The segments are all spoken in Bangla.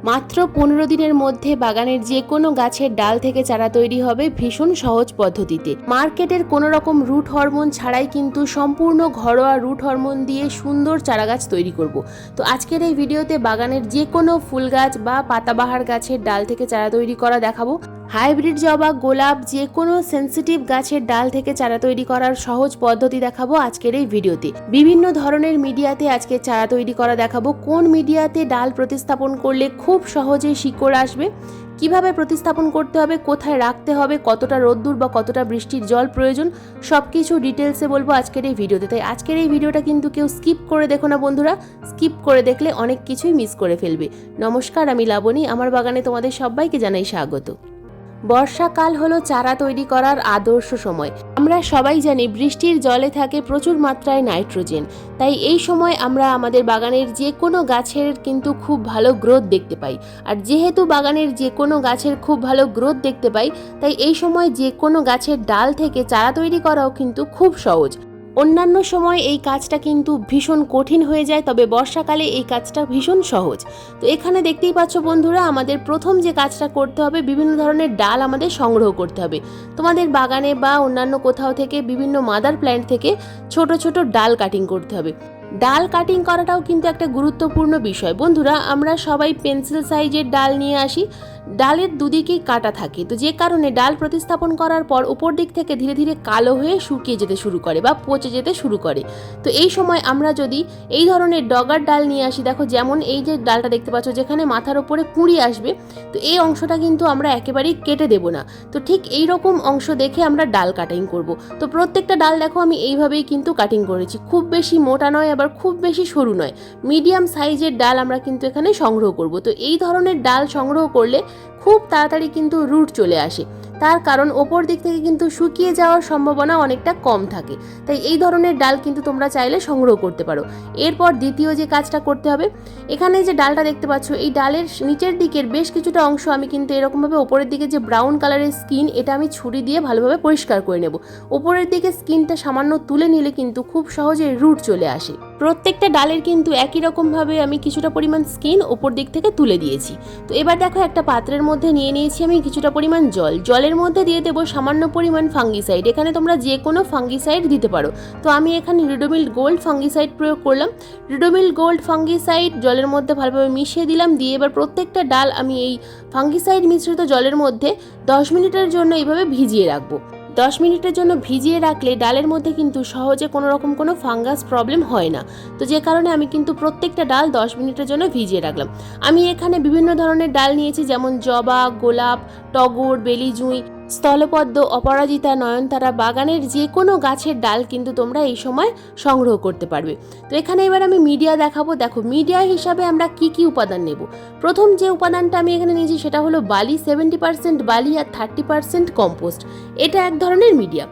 মাত্র 15 দিনের মধ্যে বাগানের যে কোনো গাছের ডাল থেকে চারা তৈরি হবে ভীষণ সহজ পদ্ধতিতে। মার্কেটের কোনো রকম রুট হরমোন ছাড়াই কিন্তু সম্পূর্ণ ঘরোয়া রুট হরমোন দিয়ে সুন্দর চারা গাছ তৈরি করব। তো আজকের এই ভিডিওতে বাগানের যে কোনো ফুল গাছ বা পাতাবাহার গাছের ডাল থেকে চারা তৈরি করা দেখাবো। হাইব্রিড জবা, গোলাপ, যে কোনো সেন্সিটিভ গাছের ডাল থেকে চারা তৈরি করার সহজ পদ্ধতি দেখাবো আজকের এই ভিডিওতে। বিভিন্ন ধরনের মিডিয়াতে আজকে চারা তৈরি করা দেখাবো। কোন মিডিয়াতে ডাল প্রতিস্থাপন করলে খুব সহজে শিকড় আসবে, কিভাবে প্রতিস্থাপন করতে হবে, কোথায় রাখতে হবে, কতটা রোদ্দুর বা কতটা বৃষ্টির জল প্রয়োজন, সবকিছু ডিটেলসে বলবো আজকের এই ভিডিওতে। তাই আজকের এই ভিডিওটা কিন্তু কেউ স্কিপ করে দেখো না বন্ধুরা, স্কিপ করে দেখলে অনেক কিছুই মিস করে ফেলবে। নমস্কার, আমি লাবণী, আমার বাগানে তোমাদের সবাইকে জানাই স্বাগত। বর্ষাকাল হলো চারা তৈরি করার আদর্শ সময়। আমরা সবাই জানি বৃষ্টির জলে থাকে প্রচুর মাত্রায় নাইট্রোজেন, তাই এই সময় আমরা আমাদের বাগানের যে কোনো গাছের কিন্তু খুব ভালো গ্রোথ দেখতে পাই। আর যেহেতু বাগানের যে কোনো গাছের খুব ভালো গ্রোথ দেখতে পাই, তাই এই সময় যে কোনো গাছের ডাল থেকে চারা তৈরি করাও কিন্তু খুব সহজ। অন্যান্য সময় এই কাজটা কিন্তু ভীষণ কঠিন হয়ে যায়, তবে বর্ষাকালে এই কাজটা ভীষণ সহজ। তো এখানে দেখতেই পাচ্ছ বন্ধুরা, আমাদের প্রথম যে কাজটা করতে হবে, বিভিন্ন ধরনের ডাল আমাদের সংগ্রহ করতে হবে। তোমাদের বাগানে বা অন্যান্য কোথাও থেকে বিভিন্ন মাদার প্ল্যান্ট থেকে ছোট ছোট ডাল কাটিং করতে হবে। ডাল কাটিং করাটাও কিন্তু একটা গুরুত্বপূর্ণ বিষয় বন্ধুরা। আমরা সবাই পেন্সিল সাইজের ডাল নিয়ে আসি, ডালের দুদিকেই কাটা থাকে, তো যে কারণে ডাল প্রতিস্থাপন করার পর উপর দিক থেকে ধীরে ধীরে কালো হয়ে শুকিয়ে যেতে শুরু করে বা পচে যেতে শুরু করে। তো এই সময় আমরা যদি এই ধরনের ডগার ডাল নিয়ে আসি, দেখো যেমন এই যে ডালটা দেখতে পাচ্ছ যেখানে মাথার ওপরে কুঁড়ি আসবে, তো এই অংশটা কিন্তু আমরা একেবারেই কেটে দেব না। তো ঠিক এই রকম অংশ দেখে আমরা ডাল কাটিং করব। তো প্রত্যেকটা ডাল দেখো আমি এইভাবেই কিন্তু কাটিং করেছি, খুব বেশি মোটা নয় আবার খুব বেশি সরু নয়, মিডিয়াম সাইজের ডাল আমরা কিন্তু এখানে সংগ্রহ করব। তো এই ধরনের ডাল সংগ্রহ করলে খুব তাড়াতাড়ি কিন্তু রুট চলে আসে, তার কারণ ওপর দিক থেকে কিন্তু শুকিয়ে যাওয়ার সম্ভাবনা অনেকটা কম থাকে। তাই এই ধরনের ডাল কিন্তু তোমরা চাইলে সংগ্রহ করতে পারো। এরপর দ্বিতীয় যে কাজটা করতে হবে, এখানে যে ডালটা দেখতে পাচ্ছ, এই ডালের নিচের দিকের বেশ কিছুটা অংশ আমি কিন্তু এরকমভাবে ওপরের দিকে যে ব্রাউন কালারের স্কিন, এটা আমি ছুরি দিয়ে ভালোভাবে পরিষ্কার করে নেব। ওপরের দিকে স্কিনটা সামান্য তুলে নিলে কিন্তু খুব সহজে রুট চলে আসে। প্রত্যেকটা ডালের কিন্তু একই রকমভাবে আমি কিছুটা পরিমাণ স্কিন ওপর দিক থেকে তুলে দিয়েছি। তো এবার দেখো একটা পাত্রের মধ্যে নিয়ে নিয়েছি আমি কিছুটা পরিমাণ জল। জলের মধ্যে দিয়ে দেবো সামান্য পরিমাণ ফাঙ্গিসাইড। এখানে তোমরা যে কোনো ফাঙ্গিসাইড দিতে পারো। তো আমি এখানে রিডোমিল গোল্ড ফাঙ্গিসাইড প্রয়োগ করলাম। রিডোমিল গোল্ড ফাঙ্গিসাইড জলের মধ্যে ভালোভাবে মিশিয়ে দিলাম। দিয়ে এবার প্রত্যেকটা ডাল আমি এই ফাঙ্গিসাইড মিশ্রিত জলের মধ্যে 10 মিনিটের জন্য এইভাবে ভিজিয়ে রাখবো। 10 মিনিটের জন্য ভিজিয়ে রাখলে ডালের মধ্যে কিন্তু সহজে কোনো রকম কোনো ফাঙ্গাস প্রবলেম হয় না। তো যে কারণে আমি কিন্তু প্রত্যেকটা ডাল 10 মিনিটের জন্য ভিজিয়ে রাখলাম। আমি এখানে বিভিন্ন ধরনের ডাল নিয়েছি, যেমন জবা, গোলাপ, টগর, বেলি জুঁই, স্থলপদ্ম, অপরাজিতা, নয়নতারা। বাগানের যে কোনো গাছের ডাল কিন্তু তোমরা এই সময় সংগ্রহ করতে পারবে। তো এখানে এবার আমি মিডিয়া দেখাবো। দেখো মিডিয়া হিসাবে আমরা কি কি উপাদান নেব। প্রথম যে উপাদানটা আমি এখানে নিয়েছি সেটা হলো বালি, 70% বালি আর 30% কম্পোস্ট। এটা এক ধরনের মিডিয়া।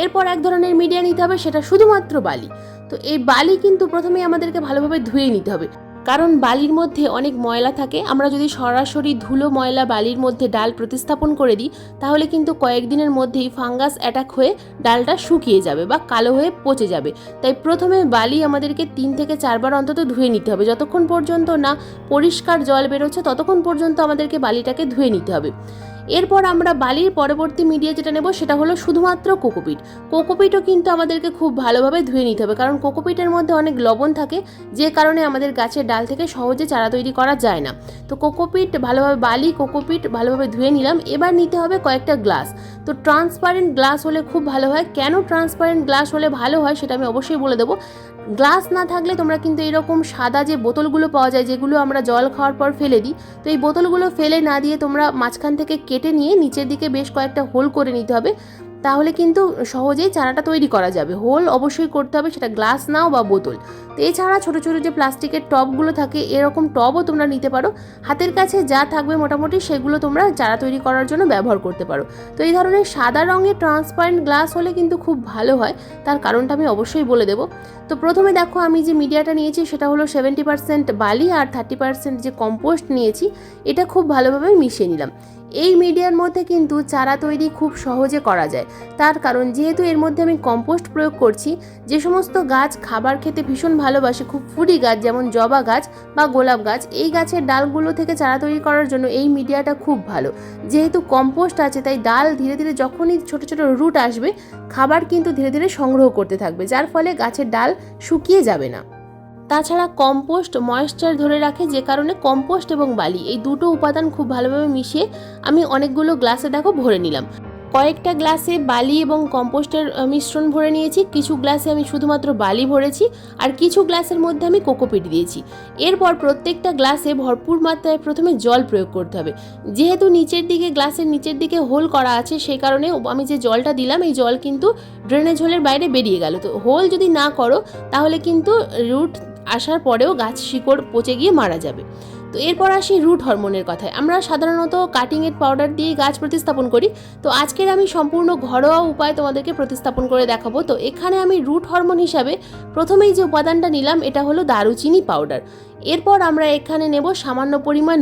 এরপর এক ধরনের মিডিয়া নিতে হবে, সেটা শুধুমাত্র বালি। তো এই বালি কিন্তু প্রথমেই আমাদেরকে ভালোভাবে ধুয়ে নিতে হবে, কারণ বালির মধ্যে অনেক ময়লা থাকে। আমরা যদি সরাসরি ধুলো ময়লা বালির মধ্যে ডাল প্রতিস্থাপন করে দিই, তাহলে কিন্তু কয়েকদিনের মধ্যেই ফাঙ্গাস অ্যাটাক হয়ে ডালটা শুকিয়ে যাবে বা কালো হয়ে পচে যাবে। তাই প্রথমে বালি আমাদেরকে 3 থেকে 4 বার অন্তত ধুয়ে নিতে হবে। যতক্ষণ পর্যন্ত না পরিষ্কার জল বেরোচ্ছে ততক্ষণ পর্যন্ত আমাদেরকে বালিটাকে ধুয়ে নিতে হবে। এরপর আমরা বালির পরবর্তী মিডিয়া যেটা নেব সেটা হলো শুধুমাত্র কোকোপিট। কোকোপিটও কিন্তু আমাদেরকে খুব ভালোভাবে ধুয়ে নিতে হবে, কারণ কোকোপিটের মধ্যে অনেক লবণ থাকে, যে কারণে আমাদের গাছের ডাল থেকে সহজে চারা তৈরি করা যায় না। তো কোকোপিট ভালোভাবে, বালি, কোকোপিট ভালোভাবে ধুয়ে নিলাম। এবার নিতে হবে কয়েকটা গ্লাস। তো ট্রান্সপারেন্ট গ্লাস হলে খুব ভালো হয়। কেন ট্রান্সপারেন্ট গ্লাস হলে ভালো হয় সেটা আমি অবশ্যই বলে দেবো। গ্লাস না থাকলে তোমরা কিন্তু এরকম সাদা যে বোতলগুলো পাওয়া যায়, যেগুলো আমরা জল খাওয়ার পর ফেলে দিই, তো এই বোতলগুলো ফেলে না দিয়ে তোমরা মাঝখান থেকে কেটে নিয়ে নিচের দিকে বেশ কয়েকটা হোল করে নিতে হবে। তাহলে কিন্তু সহজেই চারাটা তৈরি করা যাবে। হোল অবশ্যই করতে হবে, সেটা গ্লাস নাও বা বোতল। তো এছাড়া ছোটো ছোটো যে প্লাস্টিকের টবগুলো থাকে, এরকম টবও তোমরা নিতে পারো। হাতের কাছে যা থাকবে মোটামুটি সেগুলো তোমরা চারা তৈরি করার জন্য ব্যবহার করতে পারো। তো এই ধরনের সাদা রঙের ট্রান্সপারেন্ট গ্লাস হলে কিন্তু খুব ভালো হয়, তার কারণটা আমি অবশ্যই বলে দেবো। তো প্রথমে দেখো আমি যে মিডিয়াটা নিয়েছি সেটা হলো 70% বালি আর 30% যে কম্পোস্ট নিয়েছি, এটা খুব ভালোভাবে মিশিয়ে নিলাম। এই মিডিয়ার মধ্যে কিন্তু চারা তৈরি খুব সহজে করা যায়। তার কারণ যেহেতু এর মধ্যে আমি কম্পোস্ট প্রয়োগ করছি, যে সমস্ত গাছ খাবার খেতে ভীষণ ভালোবাসে, খুব ফুডি গাছ যেমন জবা গাছ বা গোলাপ গাছ, এই গাছের ডালগুলো থেকে চারা তৈরি করার জন্য এই মিডিয়াটা খুব ভালো। যেহেতু কম্পোস্ট আছে তাই ডাল ধীরে ধীরে যখনই ছোট ছোট রুট আসবে, খাবার কিন্তু ধীরে ধীরে সংগ্রহ করতে থাকবে, যার ফলে গাছের ডাল শুকিয়ে যাবে না। তাছাড়া কম্পোস্ট ময়েশ্চার ধরে রাখে, যে কারণে কম্পোস্ট এবং বালি এই দুটো উপাদান খুব ভালোভাবে মিশিয়ে আমি অনেকগুলো গ্লাসে দেখো ভরে নিলাম। কয়েকটা গ্লাসে বালি এবং কম্পোস্টের মিশ্রণ ভরে নিয়েছি, কিছু গ্লাসে আমি শুধুমাত্র বালি ভরেছি, আর কিছু গ্লাসের মধ্যে আমি কোকোপিট দিয়েছি। এরপর প্রত্যেকটা গ্লাসে ভরপুর মাত্রায় প্রথমে জল প্রয়োগ করতে হবে। যেহেতু নিচের দিকে গ্লাসের নিচের দিকে হোল করা আছে, সেই কারণে আমি যে জলটা দিলাম এই জল কিন্তু ড্রেনেজ হোলের বাইরে বেরিয়ে গেল। তো হোল যদি না করো তাহলে কিন্তু রুট আসার পরেও গাছ শিকড় পচে গিয়ে মারা যাবে। তো এরপর আসি রুট হরমোনের কথায়। আমরা সাধারণত কাটিং এড পাউডার দিয়ে গাছ প্রতিস্থাপন করি, তো আজকের আমি সম্পূর্ণ ঘরোয়া উপায় তোমাদেরকে প্রতিস্থাপন করে দেখাবো। তো এখানে আমি রুট হরমোন হিসাবে প্রথমেই যে উপাদানটা নিলাম এটা হলো দারুচিনি পাউডার। এরপর আমরা এখানে নেব সামান্য পরিমাণ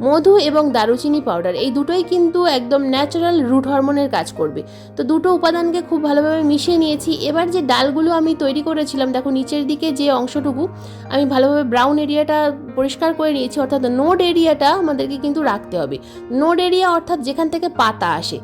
মধু এবং দারুচিনি পাউডার, এই দুটোই কিন্তু একদম ন্যাচারাল রুট হরমোনের কাজ করবে। তো দুটো উপাদানকে খুব ভালোভাবে মিশিয়ে নিয়েছি। এবার যে ডালগুলো আমি তৈরি করেছিলাম, দেখো নিচের দিকে যে অংশটুকু আমি ভালোভাবে ব্রাউন এরিয়াটা পরিষ্কার করে নিয়েছি, অর্থাৎ নোড এরিয়াটা আমাদেরকে কিন্তু রাখতে হবে। নোড এরিয়া অর্থাৎ যেখান থেকে পাতা আসে।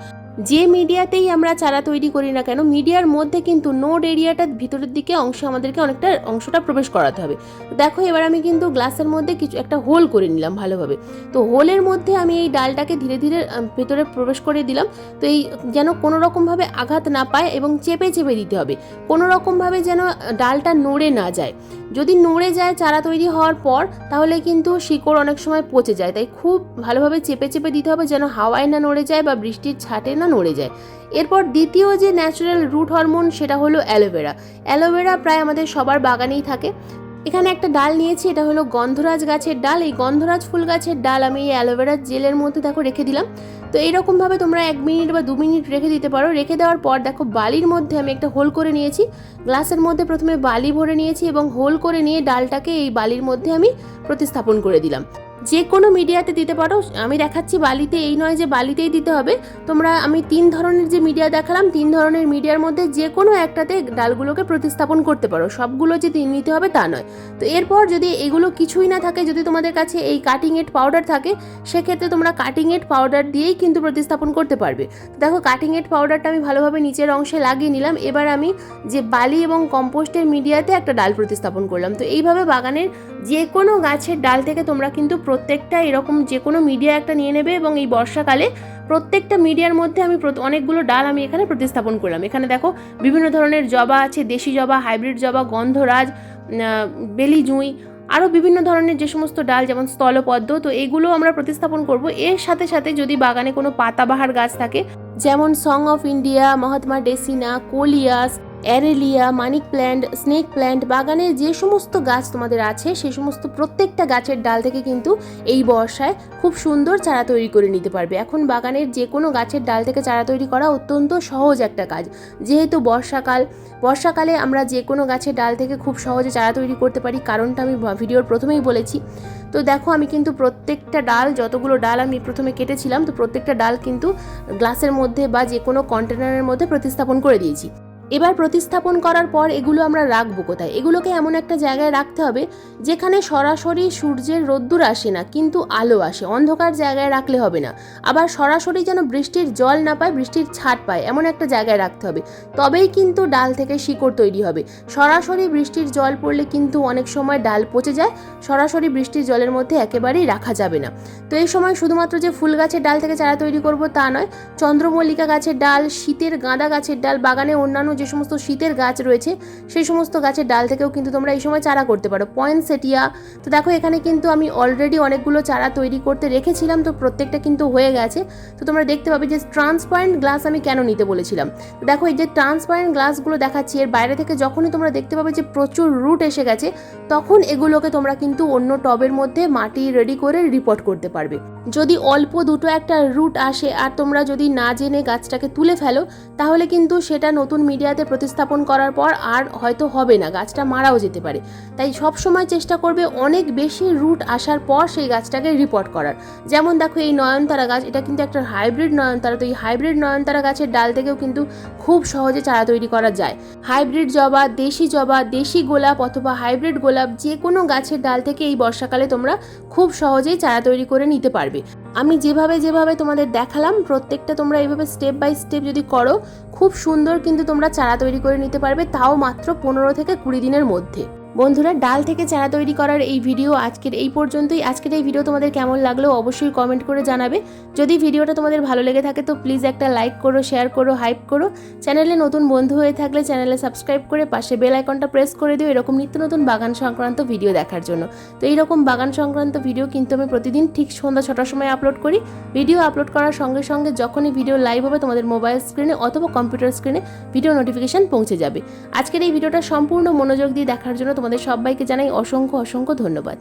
যে মিডিয়াতেই আমরা চারা তৈরি করি না কেন, মিডিয়ার মধ্যে কিন্তু নোড এরিয়াটার ভিতরের দিকে আমাদেরকে অনেকটা অংশটা প্রবেশ করাতে হবে। দেখো এবার আমি কিন্তু গ্লাসের মধ্যে কিছু একটা হোল করে নিলাম ভালোভাবে। তো হোলের মধ্যে আমি এই ডালটাকে ধীরে ধীরে ভেতরে প্রবেশ করে দিলাম। তো এই যেন কোনো রকমভাবে আঘাত না পায় এবং চেপে চেপে দিতে হবে, কোনো রকমভাবে যেন ডালটা নড়ে না যায়। যদি নড়ে যায় চারা তৈরি হওয়ার পর, তাহলে কিন্তু শিকড় অনেক সময় পচে যায়। তাই খুব ভালোভাবে চেপে চেপে দিতে হবে যেন হাওয়ায় না নড়ে যায় বা বৃষ্টির ছাটে না নড়ে যায়। এরপর দ্বিতীয় যে ন্যাচারাল রুট হরমোন সেটা হলো অ্যালোভেরা প্রায় আমাদের সবার বাগানেই থাকে। এখানে একটা ডাল নিয়েছি, এটা হলো গন্ধরাজ গাছের ডাল। এই গন্ধরাজ ফুল গাছের ডাল আমি এই অ্যালোভেরার জেলের মধ্যে দেখো রেখে দিলাম। তো এইরকমভাবে তোমরা 1 মিনিট বা 2 মিনিট রেখে দিতে পারো। রেখে দেওয়ার পর দেখো বালির মধ্যে আমি একটা হোল করে নিয়েছি। গ্লাসের মধ্যে প্রথমে বালি ভরে নিয়েছি এবং হোল করে নিয়ে ডালটাকে এই বালির মধ্যে আমি প্রতিস্থাপন করে দিলাম। যে কোনো মিডিয়াতে দিতে পারো, আমি দেখাচ্ছি বালিতে, এই নয় যে বালিতেই দিতে হবে। আমি 3 ধরনের যে মিডিয়া দেখালাম, 3 ধরনের মিডিয়ার মধ্যে যে কোনো একটাতে ডালগুলোকে প্রতিস্থাপন করতে পারো, সবগুলো যে নিতে হবে তা নয়। তো এরপর যদি এগুলো কিছুই না থাকে, যদি তোমাদের কাছে এই কাটিং এড পাউডার থাকে, সেক্ষেত্রে তোমরা কাটিং এড পাউডার দিয়েই কিন্তু প্রতিস্থাপন করতে পারবে। দেখো কাটিং এড পাউডারটা আমি ভালোভাবে নিচের অংশে লাগিয়ে নিলাম। এবার আমি যে বালি এবং কম্পোস্টের মিডিয়াতে একটা ডাল প্রতিস্থাপন করলাম। তো এইভাবে বাগানের যে কোনো গাছের ডাল থেকে তোমরা কিন্তু প্রত্যেকটা এরকম যে কোনো মিডিয়া একটা নিয়ে নেবে এবং এই বর্ষাকালে প্রত্যেকটা মিডিয়ার মধ্যে আমি অনেকগুলো ডাল আমি এখানে প্রতিস্থাপন করলাম। এখানে দেখো বিভিন্ন ধরনের জবা আছে, দেশি জবা, হাইব্রিড জবা, গন্ধরাজ, বেলি জুঁই, আরও বিভিন্ন ধরনের যে সমস্ত ডাল যেমন স্থলপদ্ম, তো এইগুলো আমরা প্রতিস্থাপন করব। এর সাথে সাথে যদি বাগানে কোনো পাতাবাহার গাছ থাকে যেমন সং অফ ইন্ডিয়া, মহাত্মা ডেসিনা, coleus, aralia, money plant, snake plant, বাগানের যে সমস্ত গাছ তোমাদের আছে সেই সমস্ত প্রত্যেকটা গাছের ডাল থেকে কিন্তু এই বর্ষায় খুব সুন্দর চারা তৈরি করে নিতে পারবে। এখন বাগানের যে কোনো গাছের ডাল থেকে চারা তৈরি করা অত্যন্ত সহজ একটা কাজ। যেহেতু বর্ষাকালে আমরা যে কোনো গাছের ডাল থেকে খুব সহজে চারা তৈরি করতে পারি, কারণটা আমি ভিডিওর প্রথমেই বলেছি। তো দেখো আমি কিন্তু প্রত্যেকটা ডাল, যতগুলো ডাল আমি প্রথমে কেটেছিলাম, তো প্রত্যেকটা ডাল কিন্তু গ্লাসের মধ্যে বা যে কোনো কন্টেনারের মধ্যে প্রতিস্থাপন করে দিয়েছি। এবার প্রতিস্থাপন করার পর এগুলো আমরা রাখবো কোথায়? এগুলোকে এমন একটা জায়গায় রাখতে হবে যেখানে সরাসরি সূর্যের রোদ্দুর আসে না কিন্তু আলো আসে। অন্ধকার জায়গায় রাখলে হবে না। আবার সরাসরি যেন বৃষ্টির জল না পায়, বৃষ্টির ছাট পায়, এমন একটা জায়গায় রাখতে হবে। তবেই কিন্তু ডাল থেকে শিকড় তৈরি হবে। সরাসরি বৃষ্টির জল পড়লে কিন্তু অনেক সময় ডাল পচে যায়। সরাসরি বৃষ্টির জলের মধ্যে একেবারেই রাখা যাবে না। তো এই সময় শুধুমাত্র যে ফুল গাছের ডাল থেকে চারা তৈরি করব তা নয়, চন্দ্রমল্লিকা গাছের ডাল, শীতের গাঁদা গাছের ডাল, বাগানে অন্যান্য যে সমস্ত শীতের গাছ রয়েছে সেই সমস্ত গাছের ডাল থেকেও কিন্তু তোমরা এই সময় চারা করতে পারো। পয়েন্টসেটিয়া, তো দেখো এখানে কিন্তু আমি অলরেডি অনেকগুলো চারা তৈরি করতে রেখেছিলাম, তো প্রত্যেকটা কিন্তু হয়ে গেছে। তো তোমরা দেখতে পাবে যে ট্রান্সপারেন্ট গ্লাস আমি কেন নিতে বলেছিলাম। তো দেখো এই যে ট্রান্সপারেন্ট গ্লাসগুলো দেখাচ্ছি, এর বাইরে থেকে যখনই তোমরা দেখতে পাবে যে প্রচুর রুট এসে গেছে, তখন এগুলোকে তোমরা কিন্তু অন্য টবের মধ্যে মাটি রেডি করে রিপোর্ট করতে পারবে। যদি অল্প দুটো একটা রুট আসে আর তোমরা যদি না জেনে গাছটাকে তুলে ফেলো, তাহলে কিন্তু সেটা নতুন মিডিয়া মিডিয়াতে প্রতিস্থাপন করার পর আর হয়তো হবে না, গাছটা মারাও যেতে পারে। তাই সব সময় চেষ্টা করবে অনেক বেশি রুট আসার পর সেই গাছটাকে রিপোর্ট করার। যেমন দেখো এই নয়নতারা গাছ, এটা কিন্তু একটা হাইব্রিড নয়নতারা। তো এই হাইব্রিড নয়নতারা গাছের ডাল থেকেও কিন্তু খুব সহজে চারা তৈরি করা যায়। হাইব্রিড জবা, দেশি গোলাপ অথবা হাইব্রিড গোলাপ, যে কোনো গাছের ডাল থেকে এই বর্ষাকালে তোমরা খুব সহজেই চারা তৈরি করে নিতে পারবে। আমি যেভাবে তোমাদের দেখালাম প্রত্যেকটা তোমরা এইভাবে স্টেপ বাই স্টেপ যদি করো, খুব সুন্দর কিন্তু তোমরা চারা তৈরি করে নিতে পারবে, তাও মাত্র 15 থেকে 20 দিনের মধ্যে। বন্ধুরা, ডাল থেকে চারা তৈরি করার এই ভিডিও আজকের এই পর্যন্তই। আজকের এই ভিডিও তোমাদের কেমন লাগলো অবশ্যই কমেন্ট করে জানাবে। যদি ভিডিওটা তোমাদের ভালো লেগে থাকে তো প্লিজ একটা লাইক করো, শেয়ার করো, হাইপ করো। চ্যানেলে নতুন বন্ধু হয়ে থাকলে চ্যানেলে সাবস্ক্রাইব করে পাশে বেল আইকনটা প্রেস করে দিও এরকম নিত্য নতুন বাগান সংক্রান্ত ভিডিও দেখার জন্য। তো এইরকম বাগান সংক্রান্ত ভিডিও কিন্তু আমি প্রতিদিন ঠিক সন্ধ্যা 6টার সময় আপলোড করি। ভিডিও আপলোড করার সঙ্গে সঙ্গে যখনই ভিডিও লাইভ হবে তোমাদের মোবাইল স্ক্রিনে অথবা কম্পিউটার স্ক্রিনে ভিডিও নোটিফিকেশন পৌঁছে যাবে। আজকের এই ভিডিওটা সম্পূর্ণ মনোযোগ দিয়ে দেখার জন্য তোমাদের সবাইকে জানাই অসংখ্য ধন্যবাদ।